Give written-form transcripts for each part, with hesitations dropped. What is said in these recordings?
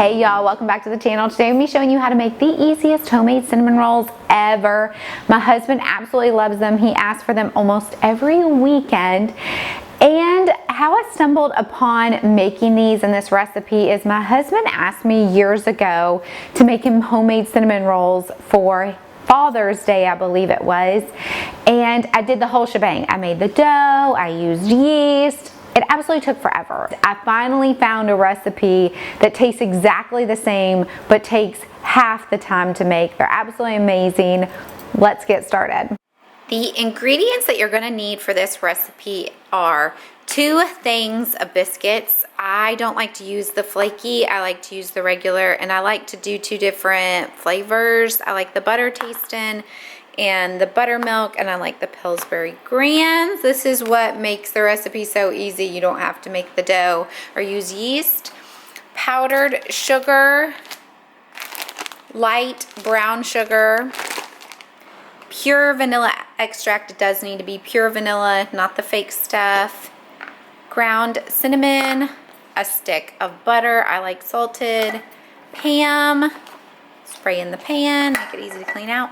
Hey y'all, welcome back to the channel. Today I'm going to be showing you how to make the easiest homemade cinnamon rolls ever. My husband absolutely loves them. He asks for them almost every weekend. And how I stumbled upon making these in this recipe is my husband asked me years ago to make him homemade cinnamon rolls for Father's Day, I believe it was. And I did the whole shebang. I made the dough, I used yeast. It absolutely took forever. I finally found a recipe that tastes exactly the same, but takes half the time to make. They're absolutely amazing. Let's get started. The ingredients that you're gonna need for this recipe are 2 things of biscuits. I don't like to use the flaky, I like to use the regular, and I like to do 2 different flavors. I like the butter tasting and the buttermilk, and I like the Pillsbury Grands. This is what makes the recipe so easy. You don't have to make the dough or use yeast. Powdered sugar, light brown sugar, pure vanilla extract. It does need to be pure vanilla, not the fake stuff. Ground cinnamon, a stick of butter. I like salted. Pam, spray in the pan, make it easy to clean out.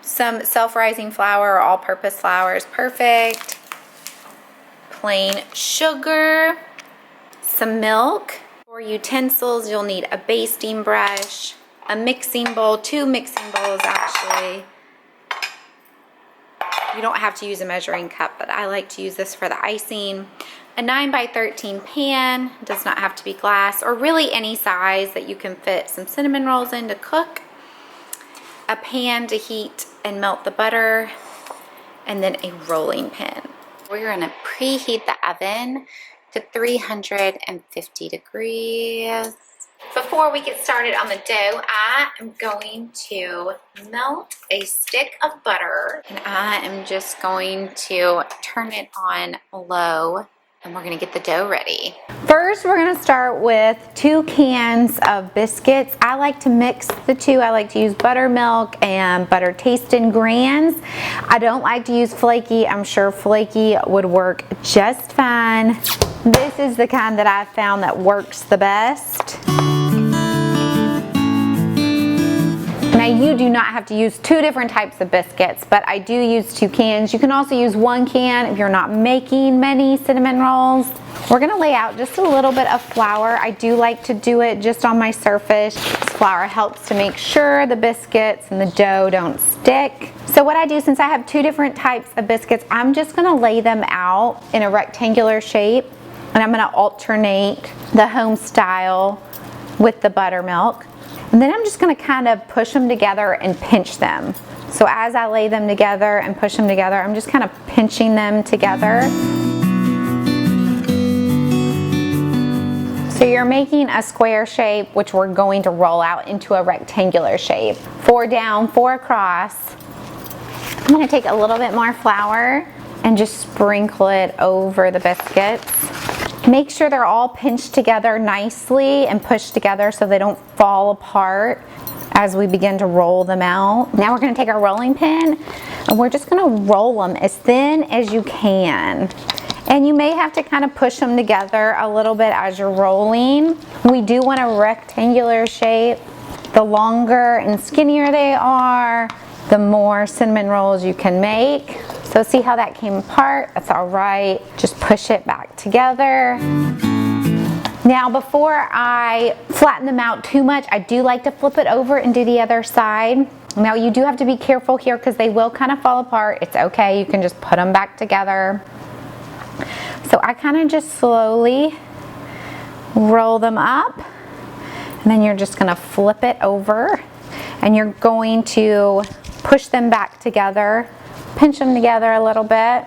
Some self-rising flour or all-purpose flour is perfect. Plain sugar, some milk. For utensils, you'll need a basting brush, a mixing bowl, 2 mixing bowls actually. You don't have to use a measuring cup, but I like to use this for the icing. A 9x13 pan, does not have to be glass, or really any size that you can fit some cinnamon rolls in to cook. A pan to heat and melt the butter, and then a rolling pin. We're gonna preheat the oven to 350 degrees. Before we get started on the dough, I am going to melt a stick of butter, and I am just going to turn it on low, and we're gonna get the dough ready. First, we're gonna start with 2 cans of biscuits. I like to mix the 2. I like to use buttermilk and butter tasting Grands. I don't like to use flaky. I'm sure flaky would work just fine. This is the kind that I've found that works the best. Now, you do not have to use 2 different types of biscuits, but I do use 2 cans. You can also use 1 can if you're not making many cinnamon rolls. We're gonna lay out just a little bit of flour. I do like to do it just on my surface. This flour helps to make sure the biscuits and the dough don't stick. So what I do, since I have 2 different types of biscuits, I'm just gonna lay them out in a rectangular shape, and I'm gonna alternate the home style with the buttermilk. And then I'm just gonna kind of push them together and pinch them. So as I lay them together and push them together, I'm just kind of pinching them together. So you're making a square shape, which we're going to roll out into a rectangular shape. 4 down, 4 across. I'm gonna take a little bit more flour and just sprinkle it over the biscuits. Make sure they're all pinched together nicely and pushed together so they don't fall apart as we begin to roll them out. Now we're gonna take our rolling pin and we're just gonna roll them as thin as you can. And you may have to kind of push them together a little bit as you're rolling. We do want a rectangular shape. The longer and skinnier they are, the more cinnamon rolls you can make. So see how that came apart? That's all right. Just push it back together. Now, before I flatten them out too much, I do like to flip it over and do the other side. Now, you do have to be careful here because they will kind of fall apart. It's okay, you can just put them back together. So I kind of just slowly roll them up, and then you're just gonna flip it over, and you're going to push them back together, pinch them together a little bit.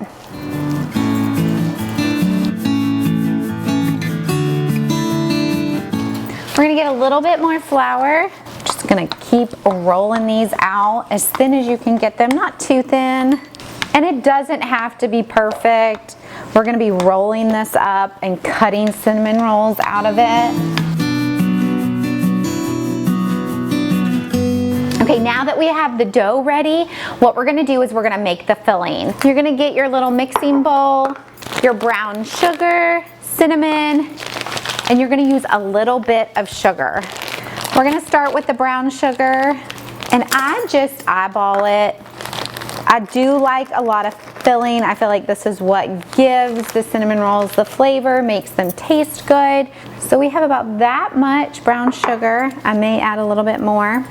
We're gonna get a little bit more flour. Just gonna keep rolling these out as thin as you can get them, not too thin. And it doesn't have to be perfect. We're gonna be rolling this up and cutting cinnamon rolls out of it. Okay, now that we have the dough ready, what we're gonna do is we're gonna make the filling. You're gonna get your little mixing bowl, your brown sugar, cinnamon, and you're gonna use a little bit of sugar. We're gonna start with the brown sugar, and I just eyeball it. I do like a lot of filling. I feel like this is what gives the cinnamon rolls the flavor, makes them taste good. So we have about that much brown sugar. I may add a little bit more.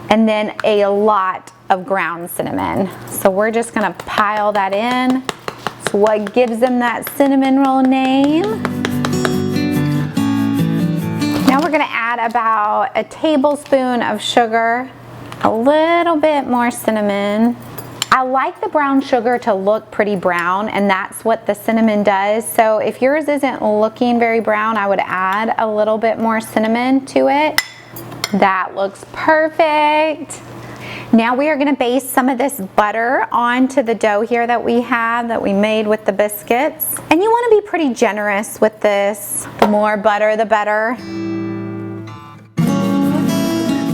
And then a lot of ground cinnamon. So we're just gonna pile that in. It's what gives them that cinnamon roll name. Now we're gonna add about a tablespoon of sugar, a little bit more cinnamon. I like the brown sugar to look pretty brown, and that's what the cinnamon does. So if yours isn't looking very brown, I would add a little bit more cinnamon to it. That looks perfect. Now we are gonna base some of this butter onto the dough here that we made with the biscuits. And you wanna be pretty generous with this. The more butter, the better.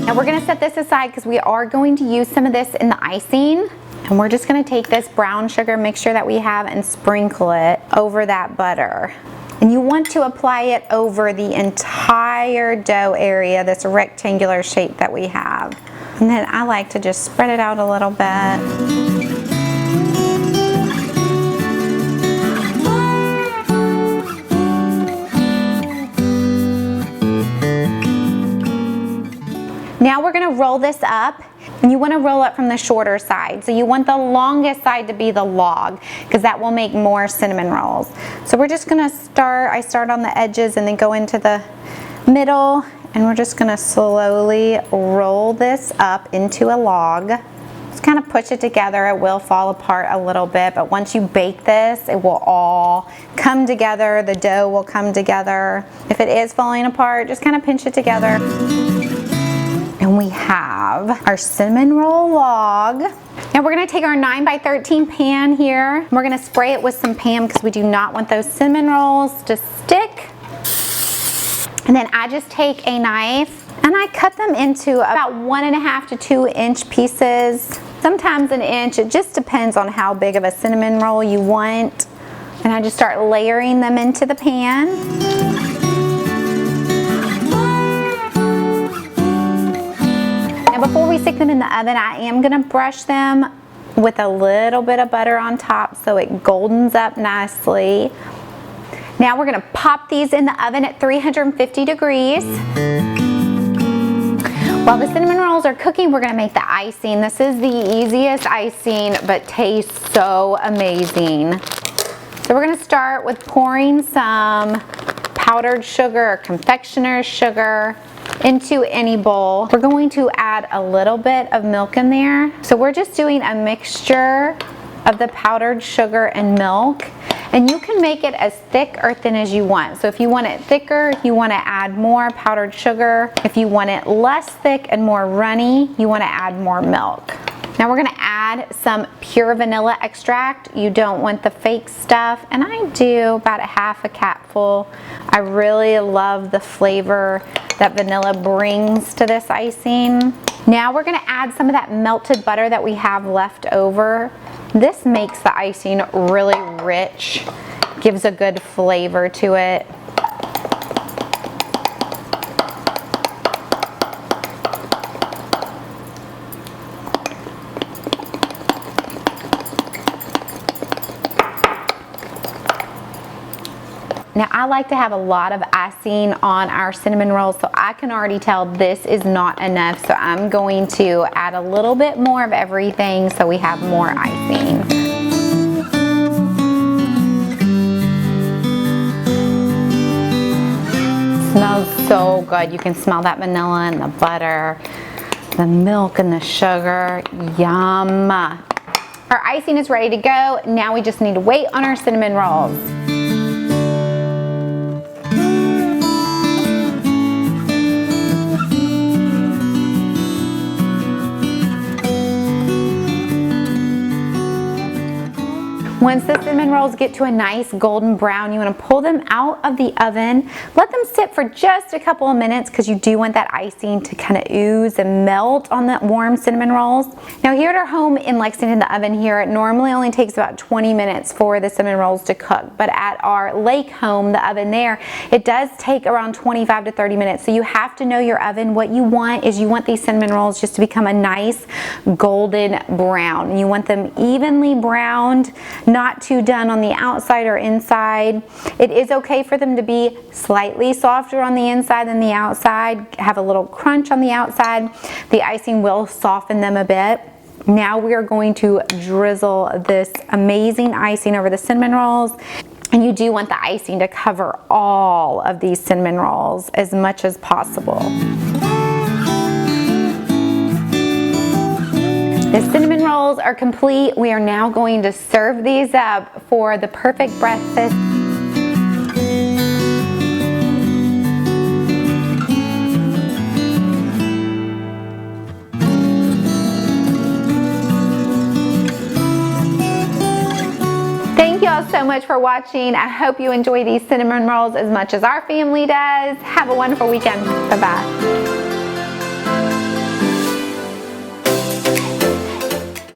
Now we're gonna set this aside because we are going to use some of this in the icing. And we're just gonna take this brown sugar mixture that we have and sprinkle it over that butter. And you want to apply it over the entire dough area, this rectangular shape that we have. And then I like to just spread it out a little bit. Now we're gonna roll this up, and you wanna roll up from the shorter side. So you want the longest side to be the log, because that will make more cinnamon rolls. So we're just gonna I start on the edges and then go into the middle, and we're just gonna slowly roll this up into a log. Just kind of push it together. It will fall apart a little bit, but once you bake this, it will all come together. The dough will come together. If it is falling apart, just kind of pinch it together. And we have our cinnamon roll log. Now we're gonna take our 9 by 13 pan here. We're gonna spray it with some Pam because we do not want those cinnamon rolls to stick. And then I just take a knife and I cut them into about 1.5 to 2 inch pieces. Sometimes an inch, it just depends on how big of a cinnamon roll you want. And I just start layering them into the pan. Now before we stick them in the oven, I am gonna brush them with a little bit of butter on top so it goldens up nicely. Now we're gonna pop these in the oven at 350 degrees. While the cinnamon rolls are cooking, we're gonna make the icing. This is the easiest icing, but tastes so amazing. So we're gonna start with pouring some powdered sugar or confectioner's sugar into any bowl. We're going to add a little bit of milk in there. So we're just doing a mixture of the powdered sugar and milk. And you can make it as thick or thin as you want. So if you want it thicker, you want to add more powdered sugar. If you want it less thick and more runny, you want to add more milk. Now we're going to add some pure vanilla extract. You don't want the fake stuff. And I do about 1/2 capful. I really love the flavor that vanilla brings to this icing. Now we're going to add some of that melted butter that we have left over. This makes the icing really rich, gives a good flavor to it. Now I like to have a lot of icing on our cinnamon rolls, so I can already tell this is not enough, so I'm going to add a little bit more of everything so we have more icing. Smells so good. You can smell that vanilla and the butter, the milk and the sugar. Yum. Our icing is ready to go. Now we just need to wait on our cinnamon rolls. Once the cinnamon rolls get to a nice golden brown, you want to pull them out of the oven. Let them sit for just a couple of minutes because you do want that icing to kind of ooze and melt on the warm cinnamon rolls. Now here at our home in Lexington, the oven here, it normally only takes about 20 minutes for the cinnamon rolls to cook. But at our lake home, the oven there, it does take around 25 to 30 minutes. So you have to know your oven. What you want is you want these cinnamon rolls just to become a nice golden brown. You want them evenly browned, not too done on the outside or inside. It is okay for them to be slightly softer on the inside than the outside, have a little crunch on the outside. The icing will soften them a bit. Now we are going to drizzle this amazing icing over the cinnamon rolls. And you do want the icing to cover all of these cinnamon rolls as much as possible. The cinnamon rolls are complete. We are now going to serve these up for the perfect breakfast. Thank you all so much for watching. I hope you enjoy these cinnamon rolls as much as our family does. Have a wonderful weekend. Bye-bye.